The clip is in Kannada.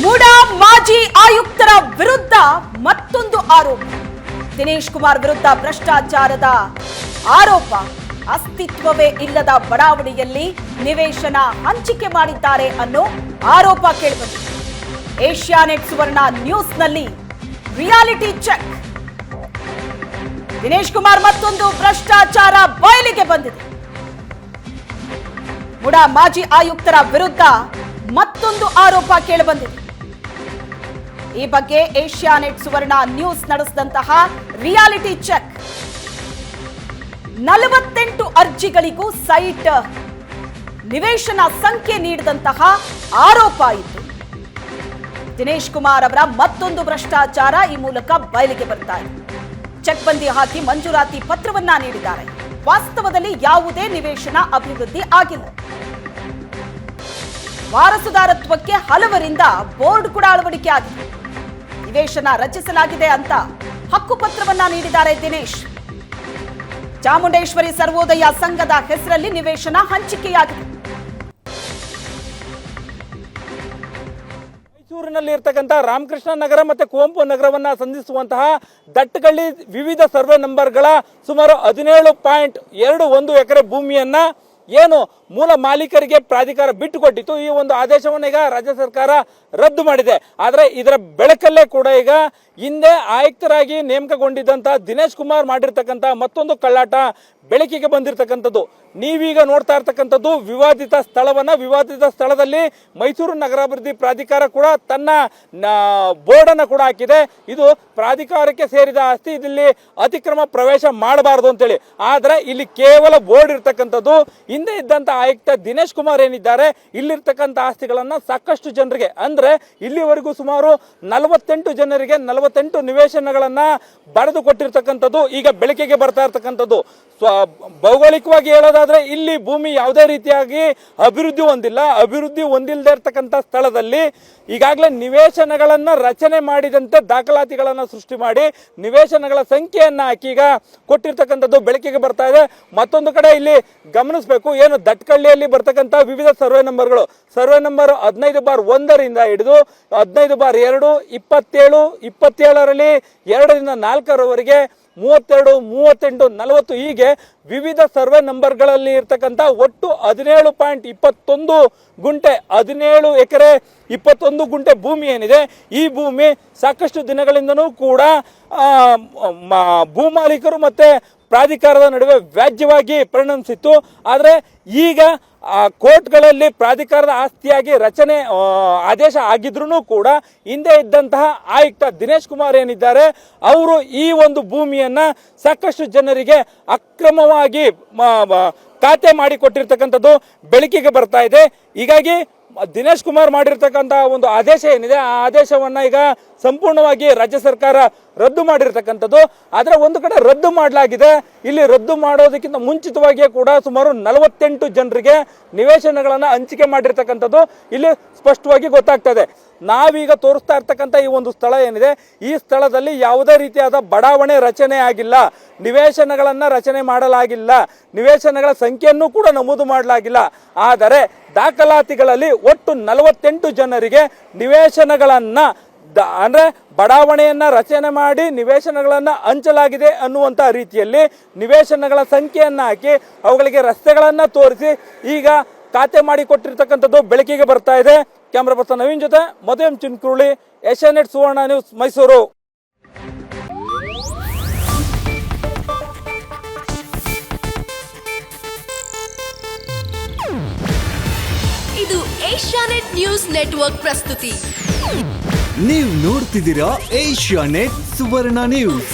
ಮೂಡಾ ಮಾಜಿ ಆಯುಕ್ತರ ವಿರುದ್ಧ ಮತ್ತೊಂದು ಆರೋಪ. ದಿನೇಶ್ ಕುಮಾರ್ ವಿರುದ್ಧ ಭ್ರಷ್ಟಾಚಾರದ ಆರೋಪ. ಅಸ್ತಿತ್ವವೇ ಇಲ್ಲದ ಬಡಾವಣೆಯಲ್ಲಿ ನಿವೇಶನ ಹಂಚಿಕೆ ಮಾಡಿದ್ದಾರೆ ಅನ್ನೋ ಆರೋಪ ಕೇಳಿಬಂದಿದೆ. ಏಷ್ಯಾನೆಟ್ ಸುವರ್ಣ ನ್ಯೂಸ್ನಲ್ಲಿ ರಿಯಾಲಿಟಿ ಚೆಕ್. ದಿನೇಶ್ ಕುಮಾರ್ ಮತ್ತೊಂದು ಭ್ರಷ್ಟಾಚಾರ ಬಯಲಿಗೆ ಬಂದಿದೆ. ಮೂಡಾ ಮಾಜಿ ಆಯುಕ್ತರ ವಿರುದ್ಧ ಮತ್ತೊಂದು ಆರೋಪ ಕೇಳಿಬಂದಿದೆ. ಈ ಬಗ್ಗೆ ಏಷ್ಯಾನೆಟ್ ಸುವರ್ಣ ನ್ಯೂಸ್ ನಡೆಸಿದಂತಹ ರಿಯಾಲಿಟಿ ಚೆಕ್. 48 ಅರ್ಜಿಗಳಿಗೂ ಸೈಟ್ ನಿವೇಶನ ಸಂಖ್ಯೆ ನೀಡಿದಂತಹ ಆರೋಪ ಇತ್ತು. ದಿನೇಶ್ ಕುಮಾರ್ ಅವರ ಮತ್ತೊಂದು ಭ್ರಷ್ಟಾಚಾರ ಈ ಮೂಲಕ ಬಯಲಿಗೆ ಬರ್ತಾ ಇದೆ. ಚೆಕ್ ಬಂದಿ ಹಾಕಿ ಮಂಜೂರಾತಿ ಪತ್ರವನ್ನ ನೀಡಿದ್ದಾರೆ. ವಾಸ್ತವದಲ್ಲಿ ಯಾವುದೇ ನಿವೇಶನ ಅಭಿವೃದ್ಧಿ ಆಗಿಲ್ಲ. ವಾರಸುದಾರತ್ವಕ್ಕೆ ಹಲವರಿಂದ ಬೋರ್ಡ್ ಕೂಡ ಅಳವಡಿಕೆ ಆಗಿದೆ. ನಿವೇಶನ ರಚಿಸಲಾಗಿದೆ ಅಂತ ಹಕ್ಕುಪತ್ರವನ್ನ ನೀಡಿದ್ದಾರೆ ದಿನೇಶ್. ಚಾಮುಂಡೇಶ್ವರಿ ಸರ್ವೋದಯ ಸಂಘದ ಹೆಸರಲ್ಲಿ ನಿವೇಶನ ಹಂಚಿಕೆಯಾಗಿದೆ. ಮೈಸೂರಿನಲ್ಲಿ ಇರ್ತಕ್ಕಂಥ ರಾಮಕೃಷ್ಣ ನಗರ ಮತ್ತು ಕುವೆಂಪು ನಗರವನ್ನು ಸಂಧಿಸುವಂತಹ ದಟ್ಟಗಳ್ಳಿ ವಿವಿಧ ಸರ್ವೆ ನಂಬರ್ಗಳ ಸುಮಾರು 17.21 ಎಕರೆ ಭೂಮಿಯನ್ನ ಏನು ಮೂಲ ಮಾಲೀಕರಿಗೆ ಪ್ರಾಧಿಕಾರ ಬಿಟ್ಟುಕೊಟ್ಟಿತ್ತು. ಈ ಒಂದು ಆದೇಶವನ್ನು ಈಗ ರಾಜ್ಯ ಸರ್ಕಾರ ರದ್ದು ಮಾಡಿದೆ. ಆದರೆ ಇದರ ಬೆಳಕಲ್ಲೇ ಕೂಡ ಈಗ ಹಿಂದೆ ಆಯುಕ್ತರಾಗಿ ನೇಮಕಗೊಂಡಿದ್ದಂಥ ದಿನೇಶ್ ಕುಮಾರ್ ಮಾಡಿರ್ತಕ್ಕಂಥ ಮತ್ತೊಂದು ಕಳ್ಳಾಟ ಬೆಳಕಿಗೆ ಬಂದಿರತಕ್ಕಂಥದ್ದು. ನೀವೀಗ ನೋಡ್ತಾ ಇರ್ತಕ್ಕಂಥದ್ದು ವಿವಾದಿತ ಸ್ಥಳದಲ್ಲಿ ಮೈಸೂರು ನಗರಾಭಿವೃದ್ಧಿ ಪ್ರಾಧಿಕಾರ ಕೂಡ ತನ್ನ ಬೋರ್ಡನ್ನು ಕೂಡ ಹಾಕಿದೆ. ಇದು ಪ್ರಾಧಿಕಾರಕ್ಕೆ ಸೇರಿದ ಆಸ್ತಿ, ಇಲ್ಲಿ ಅತಿಕ್ರಮ ಪ್ರವೇಶ ಮಾಡಬಾರದು ಅಂತೇಳಿ. ಆದರೆ ಇಲ್ಲಿ ಕೇವಲ ಬೋರ್ಡ್ ಇರ್ತಕ್ಕಂಥದ್ದು. ಹಿಂದೆ ಇದ್ದಂಥ ಆಯುಕ್ತ ದಿನೇಶ್ ಕುಮಾರ್ ಏನಿದ್ದಾರೆ, ಇಲ್ಲಿರ್ತಕ್ಕಂಥ ಆಸ್ತಿಗಳನ್ನ ಸಾಕಷ್ಟು ಜನರಿಗೆ, ಅಂದ್ರೆ ಇಲ್ಲಿವರೆಗೂ ಸುಮಾರು 48 ಜನರಿಗೆ 48 ನಿವೇಶನಗಳನ್ನ ಬರೆದು ಕೊಟ್ಟಿರ್ತಕ್ಕಂಥದ್ದು ಈಗ ಬೆಳಕಿಗೆ ಬರ್ತಾ ಇರ್ತಕ್ಕಂಥದ್ದು. ಭೌಗೋಳಿಕವಾಗಿ ಹೇಳೋದಾದ್ರೆ ಇಲ್ಲಿ ಭೂಮಿ ಯಾವುದೇ ರೀತಿಯಾಗಿ ಅಭಿವೃದ್ಧಿ ಹೊಂದಿಲ್ಲದೆ ಇರ್ತಕ್ಕಂಥ ಸ್ಥಳದಲ್ಲಿ ಈಗಾಗಲೇ ನಿವೇಶನಗಳನ್ನ ರಚನೆ ಮಾಡಿದಂತೆ ದಾಖಲಾತಿಗಳನ್ನ ಸೃಷ್ಟಿ ಮಾಡಿ ನಿವೇಶನಗಳ ಸಂಖ್ಯೆಯನ್ನ ಹಾಕಿ ಈಗ ಕೊಟ್ಟಿರ್ತಕ್ಕಂಥದ್ದು ಬೆಳಕಿಗೆ ಬರ್ತಾ ಇದೆ. ಮತ್ತೊಂದು ಕಡೆ ಇಲ್ಲಿ ಗಮನಿಸಬೇಕು, ಏನು ದಟ್ಕಳ್ಳಿಯಲ್ಲಿ ಬರ್ತಕ್ಕಂಥ ವಿವಿಧ ಸರ್ವೆ ನಂಬರ್ಗಳು, ಸರ್ವೆ ನಂಬರ್ 15/1 ಹಿಡಿದು 15/2, 27, 27ರಲ್ಲಿ 2ರಿಂದ 4ರವರೆಗೆ 32, 38, 40 ಹೀಗೆ ವಿವಿಧ ಸರ್ವೆ ನಂಬರ್ಗಳಲ್ಲಿ ಇರ್ತಕ್ಕಂಥ ಒಟ್ಟು 17.21 ಗುಂಟೆ, 17 ಎಕರೆ 21 ಗುಂಟೆ ಭೂಮಿ ಏನಿದೆ, ಈ ಭೂಮಿ ಸಾಕಷ್ಟು ದಿನಗಳಿಂದನೂ ಕೂಡ ಭೂಮಾಲೀಕರು ಮತ್ತೆ ಪ್ರಾಧಿಕಾರದ ನಡುವೆ ವ್ಯಾಜ್ಯವಾಗಿ ಪರಿಣಮಿಸಿತ್ತು. ಆದರೆ ಈಗ ಕೋರ್ಟ್ಗಳಲ್ಲಿ ಪ್ರಾಧಿಕಾರದ ಆಸ್ತಿಯಾಗಿ ರಚನೆ ಆದೇಶ ಆಗಿದ್ರೂ ಕೂಡ ಹಿಂದೆ ಇದ್ದಂತಹ ಆಯುಕ್ತ ದಿನೇಶ್ ಕುಮಾರ್ ಏನಿದ್ದಾರೆ, ಅವರು ಈ ಒಂದು ಭೂಮಿಯನ್ನ ಸಾಕಷ್ಟು ಜನರಿಗೆ ಅಕ್ರಮವಾಗಿ ಖಾತೆ ಮಾಡಿಕೊಟ್ಟಿರ್ತಕ್ಕಂಥದ್ದು ಬೆಳಕಿಗೆ ಬರ್ತಾ ಇದೆ. ಹೀಗಾಗಿ ದಿನೇಶ್ ಕುಮಾರ್ ಮಾಡಿರ್ತಕ್ಕಂಥ ಒಂದು ಆದೇಶ ಏನಿದೆ, ಆ ಆದೇಶವನ್ನ ಈಗ ಸಂಪೂರ್ಣವಾಗಿ ರಾಜ್ಯ ಸರ್ಕಾರ ರದ್ದು ಮಾಡಿರ್ತಕ್ಕಂಥದ್ದು. ಆದರೆ ಒಂದು ಕಡೆ ರದ್ದು ಮಾಡಲಾಗಿದೆ. ಇಲ್ಲಿ ರದ್ದು ಮಾಡೋದಕ್ಕಿಂತ ಮುಂಚಿತವಾಗಿಯೇ ಕೂಡ ಸುಮಾರು 48 ಜನರಿಗೆ ನಿವೇಶನಗಳನ್ನು ಹಂಚಿಕೆ ಮಾಡಿರ್ತಕ್ಕಂಥದ್ದು ಇಲ್ಲಿ ಸ್ಪಷ್ಟವಾಗಿ ಗೊತ್ತಾಗ್ತದೆ. ನಾವೀಗ ತೋರಿಸ್ತಾ ಇರ್ತಕ್ಕಂಥ ಈ ಒಂದು ಸ್ಥಳ ಏನಿದೆ, ಈ ಸ್ಥಳದಲ್ಲಿ ಯಾವುದೇ ರೀತಿಯಾದ ಬಡಾವಣೆ ರಚನೆ ಆಗಿಲ್ಲ, ನಿವೇಶನಗಳನ್ನು ರಚನೆ ಮಾಡಲಾಗಿಲ್ಲ, ನಿವೇಶನಗಳ ಸಂಖ್ಯೆಯನ್ನು ಕೂಡ ನಮೂದು ಮಾಡಲಾಗಿಲ್ಲ. ಆದರೆ ದಾಖಲಾತಿಗಳಲ್ಲಿ ಒಟ್ಟು 48 ಜನರಿಗೆ ನಿವೇಶನಗಳನ್ನ ಅಂದ್ರೆ ಬಡಾವಣೆಯನ್ನ ರಚನೆ ಮಾಡಿ ನಿವೇಶನಗಳನ್ನ ಹಂಚಲಾಗಿದೆ ಅನ್ನುವಂತ ರೀತಿಯಲ್ಲಿ ನಿವೇಶನಗಳ ಸಂಖ್ಯೆಯನ್ನ ಹಾಕಿ ಅವುಗಳಿಗೆ ರಸ್ತೆಗಳನ್ನ ತೋರಿಸಿ ಈಗ ಖಾತೆ ಮಾಡಿಕೊಟ್ಟಿರ್ತಕ್ಕಂಥದ್ದು ಬೆಳಕಿಗೆ ಬರ್ತಾ ಇದೆ. ಕ್ಯಾಮ್ರಾ ಪರ್ಸನ್ ನವೀನ್ ಜೊತೆ ಮಧು ಎಂ ಚಿನ್ಕುರುಳಿ, ಏಷ್ಯಾನೆಟ್ ಸುವರ್ಣ ನ್ಯೂಸ್, ಮೈಸೂರು. ಇದು ಏಷ್ಯಾನೆಟ್ ನ್ಯೂಸ್ ನೆಟ್ವರ್ಕ್ ಪ್ರಸ್ತುತಿ. ನೀವು ನೋಡ್ತಿದ್ದೀರಾ ಏಷ್ಯಾನೆಟ್ ಸುವರ್ಣ ನ್ಯೂಸ್.